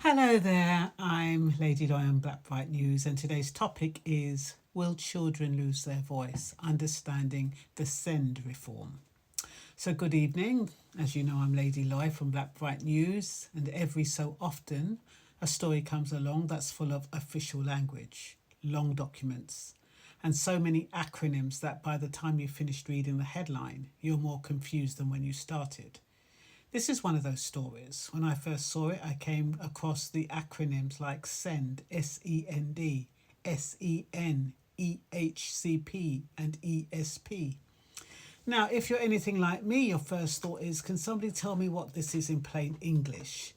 Hello there, I'm Lady Lion Black Bright News, and today's topic is Will Children Lose Their Voice? Understanding the SEND reform. So, good evening. As you know, I'm Lady Loy from Black Bright News, and every so often a story comes along that's full of official language, long documents, and so many acronyms that by the time you finished reading the headline, you're more confused than when you started. This is one of those stories. When I first saw it, I came across the acronyms like SEND, SEND, SEN, EHCP, and ESP. Now, if you're anything like me, your first thought is, can somebody tell me what this is in plain English?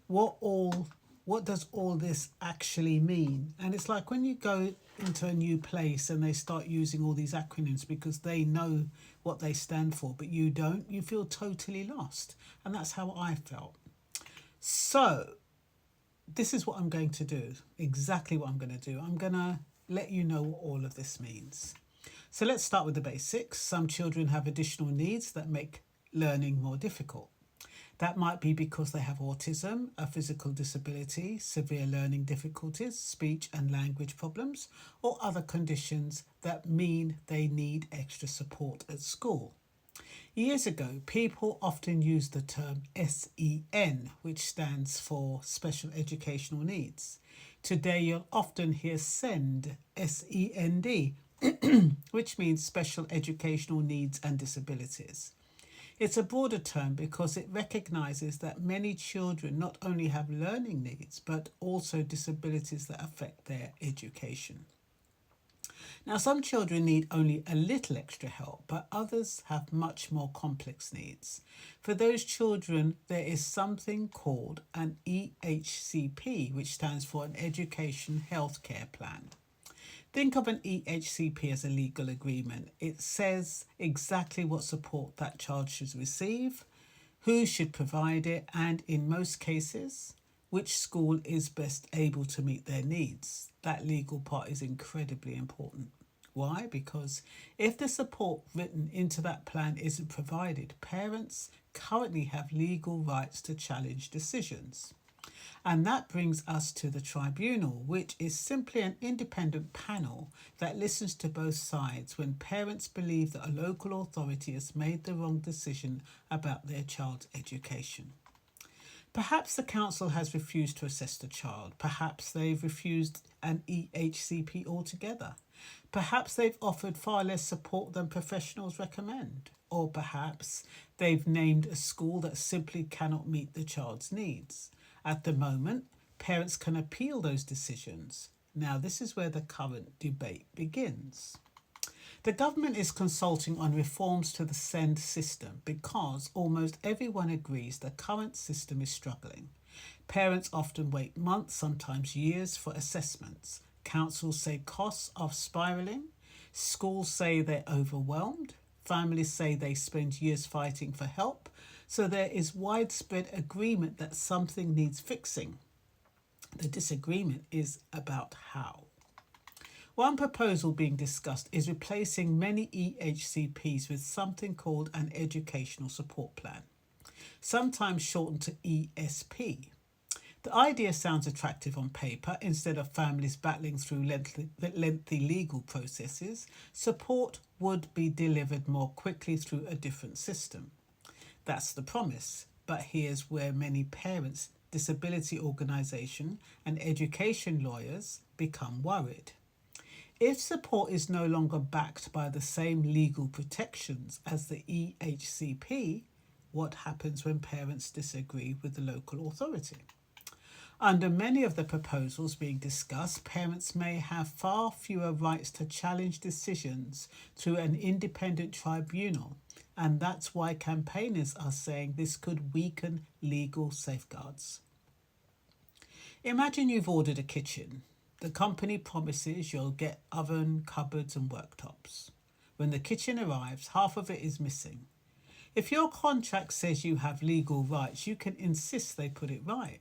What all what does all this actually mean? And it's like when you go into a new place and they start using all these acronyms because they know what they stand for, but you don't, you feel totally lost. And that's how I felt. So, this is what I'm going to do. Exactly what I'm going to do. I'm going to let you know what all of this means. So, let's start with the basics. Some children have additional needs that make learning more difficult. That might be because they have autism, a physical disability, severe learning difficulties, speech and language problems, or other conditions that mean they need extra support at school. Years ago, people often used the term SEN, which stands for Special Educational Needs. Today, you'll often hear SEND, SEND, which means Special Educational Needs and Disabilities. It's a broader term because it recognises that many children not only have learning needs but also disabilities that affect their education. Now, some children need only a little extra help, but others have much more complex needs. For those children, there is something called an EHCP, which stands for an Education Healthcare Plan. Think of an EHCP as a legal agreement. It says exactly what support that child should receive, who should provide it, and in most cases, which school is best able to meet their needs. That legal part is incredibly important. Why? Because if the support written into that plan isn't provided, parents currently have legal rights to challenge decisions. And that brings us to the tribunal, which is simply an independent panel that listens to both sides when parents believe that a local authority has made the wrong decision about their child's education. Perhaps the council has refused to assess the child. Perhaps they've refused an EHCP altogether. Perhaps they've offered far less support than professionals recommend. Or perhaps they've named a school that simply cannot meet the child's needs. At the moment, parents can appeal those decisions. Now, this is where the current debate begins. The government is consulting on reforms to the SEND system because almost everyone agrees the current system is struggling. Parents often wait months, sometimes years, for assessments. Councils say costs are spiralling. Schools say they're overwhelmed. Families say they spend years fighting for help. So there is widespread agreement that something needs fixing. The disagreement is about how. One proposal being discussed is replacing many EHCPs with something called an Educational Support Plan, sometimes shortened to ESP. The idea sounds attractive on paper. Instead of families battling through lengthy legal processes, support would be delivered more quickly through a different system. That's the promise, but here's where many parents, disability organisation and education lawyers become worried. If support is no longer backed by the same legal protections as the EHCP, what happens when parents disagree with the local authority? Under many of the proposals being discussed, parents may have far fewer rights to challenge decisions through an independent tribunal, and that's why campaigners are saying this could weaken legal safeguards. Imagine you've ordered a kitchen. The company promises you'll get oven, cupboards and worktops. When the kitchen arrives, half of it is missing. If your contract says you have legal rights, you can insist they put it right.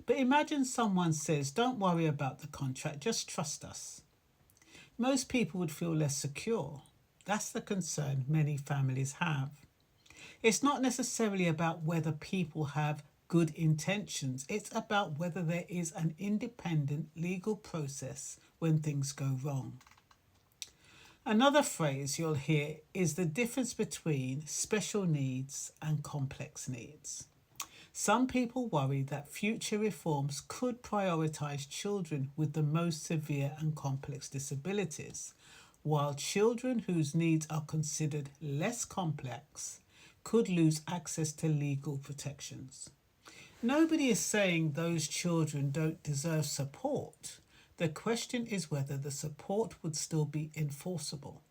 But imagine someone says, don't worry about the contract, just trust us. Most people would feel less secure. That's the concern many families have. It's not necessarily about whether people have good intentions. It's about whether there is an independent legal process when things go wrong. Another phrase you'll hear is the difference between special needs and complex needs. Some people worry that future reforms could prioritise children with the most severe and complex disabilities, while children whose needs are considered less complex could lose access to legal protections. Nobody is saying those children don't deserve support. The question is whether the support would still be enforceable.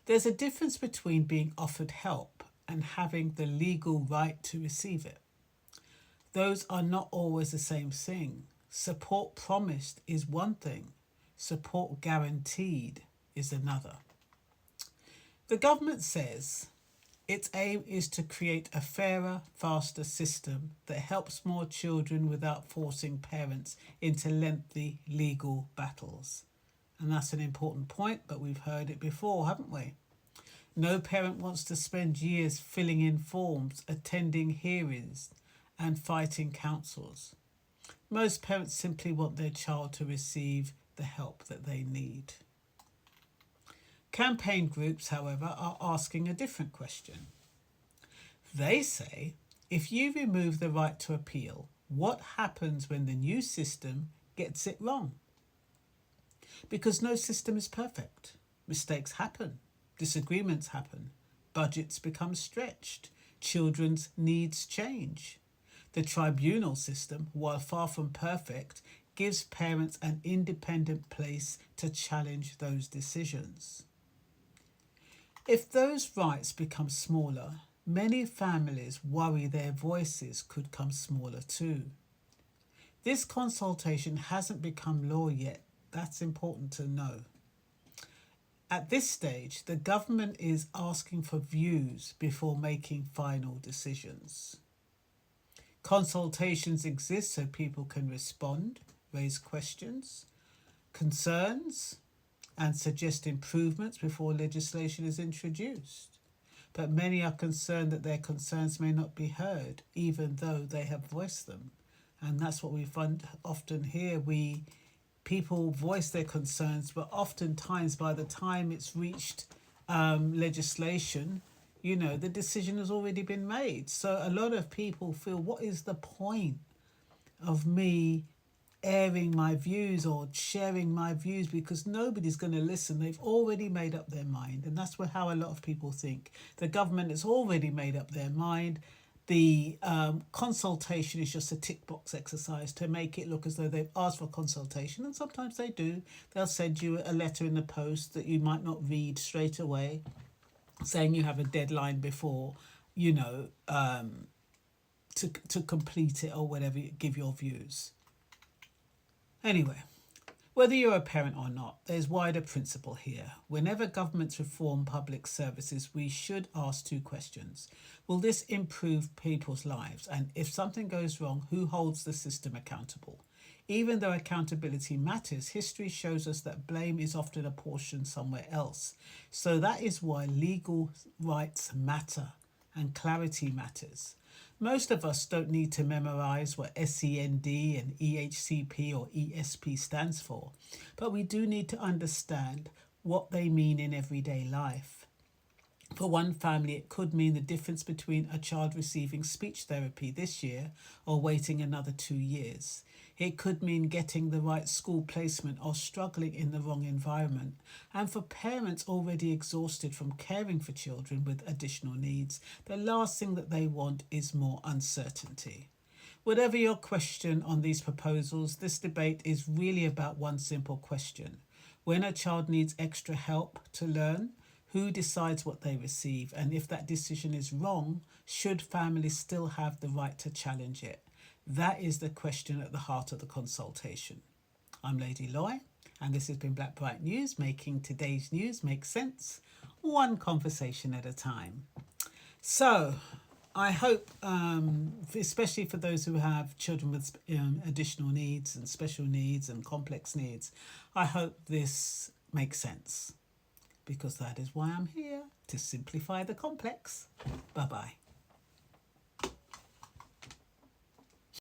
There's a difference between being offered help and having the legal right to receive it. Those are not always the same thing. Support promised is one thing, support guaranteed is another. The government says its aim is to create a fairer, faster system that helps more children without forcing parents into lengthy legal battles. And that's an important point, but we've heard it before, haven't we? No parent wants to spend years filling in forms, attending hearings, and fighting councils. Most parents simply want their child to receive the help that they need. Campaign groups, however, are asking a different question. They say, if you remove the right to appeal, what happens when the new system gets it wrong? Because no system is perfect. Mistakes happen, disagreements happen, budgets become stretched, children's needs change. The tribunal system, while far from perfect, gives parents an independent place to challenge those decisions. If those rights become smaller, many families worry their voices could come smaller too. This consultation hasn't become law yet. That's important to know. At this stage, the government is asking for views before making final decisions. Consultations exist so people can respond, raise questions, concerns, and suggest improvements before legislation is introduced. But many are concerned that their concerns may not be heard, even though they have voiced them. And that's what we find often here. People voice their concerns, but oftentimes by the time it's reached legislation, the decision has already been made. So a lot of people feel, what is the point of me airing my views or sharing my views, because nobody's going to listen. They've already made up their mind. And that's how a lot of people think. The government has already made up their mind. The consultation is just a tick box exercise to make it look as though they've asked for consultation. And sometimes they do. They'll send you a letter in the post that you might not read straight away, saying you have a deadline before, to complete it or whatever, give your views. Anyway, whether you're a parent or not, there's wider principle here. Whenever governments reform public services, we should ask two questions. Will this improve people's lives? And if something goes wrong, who holds the system accountable? Even though accountability matters, history shows us that blame is often apportioned somewhere else. So that is why legal rights matter and clarity matters. Most of us don't need to memorize what SEND and EHCP or ESP stands for, but we do need to understand what they mean in everyday life. For one family, it could mean the difference between a child receiving speech therapy this year or waiting another 2 years. It could mean getting the right school placement or struggling in the wrong environment. And for parents already exhausted from caring for children with additional needs, the last thing that they want is more uncertainty. Whatever your question on these proposals, this debate is really about one simple question. When a child needs extra help to learn, who decides what they receive? And if that decision is wrong, should families still have the right to challenge it? That is the question at the heart of the consultation. I'm Lady Loy, and this has been Black Bright News, making today's news make sense, one conversation at a time. So I hope, especially for those who have children with additional needs and special needs and complex needs, I hope this makes sense, because that is why I'm here, to simplify the complex. Bye-bye.